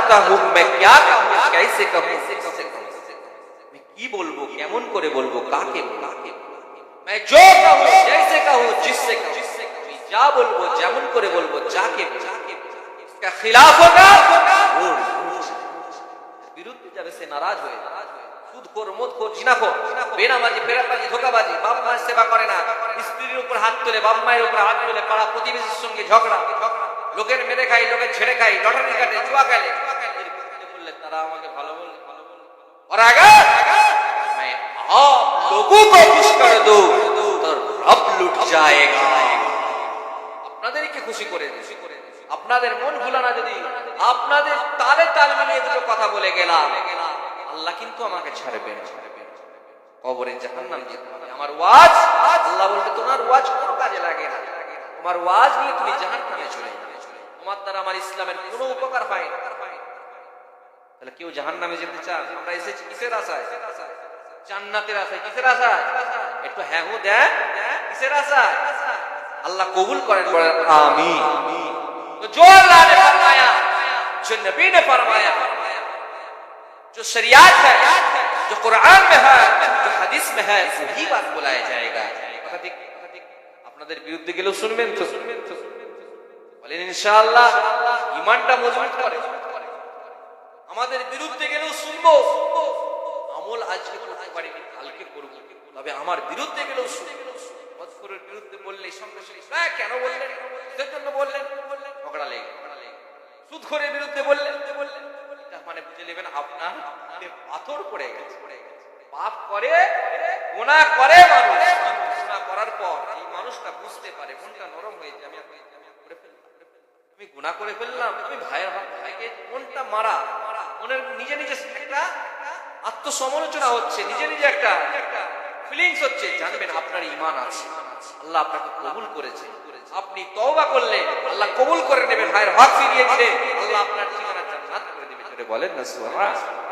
चाहता हूँ मैं क्या कहूँ कैसे कहूँ मैं की बोलबो केमन करे बोलबो काके मैं जो कहूँ जैसे कहूँ जिससे कहूँ जा बोलबो जेमन करे बोलबो जाके इसका खिलाफ होगा वो বিরুদ্ধে যাবে সে নারাজ হয়ে সুদখোর মদখোর জিনাখোর বেনামাজি ফেরাবাজি ধোঁকাবাজি বাপ মায়ের সেবা করে না স্ত্রীর উপর হাত তোলে বাপ মায়ের উপর হাত তোলে পাড়া প্রতিবেশীর সঙ্গে ঝগড়া লোকের মেরে খাই লোকের ছেড়ে খাই লটারি কাটে জুয়া খেলে বললে তারা আমাকে ভালো বললে और अगर मैं आप लोगों को खुश कर दूं तो रब लुट जाएगा আপনাদেরকে খুশি করে দিই আপনাদের মন ভুলানা যদি আপনাদের তালে তাল মিলিয়ে দুটো কথা বলে গেলাম আল্লাহ কিন্তু আমাকে ছাড়বে না কবরে জাহান্নাম যেতে হবে আমার ওয়াজ আল্লাহ বলতে তোমার ওয়াজ কোনো কাজে লাগে না তোমার ওয়াজ নিয়ে তুমি জাহান্নামে চলে যাবে তোমার দ্বারা আমার ইসলামের কোনো উপকার হয় না তাহলে কেউ জাহান্নামে যেতে চান আমরা এসেছি কিসের আশায় জান্নাতের আশায় কিসের আশায় একটু হ্যাঁ হো দেন কিসের আশায় अल्लाह कबूल करें बड़े आमीन तो जो अल्लाह ने फरमाया जो नबी ने फरमाया जो शरीयत है जो कुरान में है जो हदीस में है वही बात बुलाया जाएगा আপনাদের বিরুদ্ধে গেলেও শুনবেন তো বলেন ইনশাআল্লাহ ঈমানটা মজবুত করে আমাদের বিরুদ্ধে গেলেও শুনবো আমল আজকে করতে পারিনি কালকে করব তবে আমার বিরুদ্ধে গেলেও শুনবো মজফুরের বিরুদ্ধে বললে সঙ্গে সঙ্গে কেন বললেন এর জন্য বললেন ঝগড়া লেগে সুদখোরের বিরুদ্ধে বললেন এটা মানে বুঝে নেবেন আপনার পাথর পড়ে গেছে পাপ করে গুনাহ করে মানুষ গুনাহ করার পর এই মানুষটা বুঝতে পারে মনটা নরম হয়ে যায় আমি গুনাহ করে ফেললাম আমি ভাইকে মনটা মারা মনের নিজে নিজে একটা আত্মসমালোচনা হচ্ছে নিজে নিজে একটা ফিলিংস হচ্ছে জানবেন আপনার ঈমান আছে আল্লাহ আপনাকে কবুল করেছে আপনি তওবা করলে আল্লাহ কবুল করে নেবেন ভাইয়ের হক ফিরিয়ে দিলে আল্লাহ আপনার ঠিকানা জান্নাত করে দিবেন বলেন না সুবহানাল্লাহ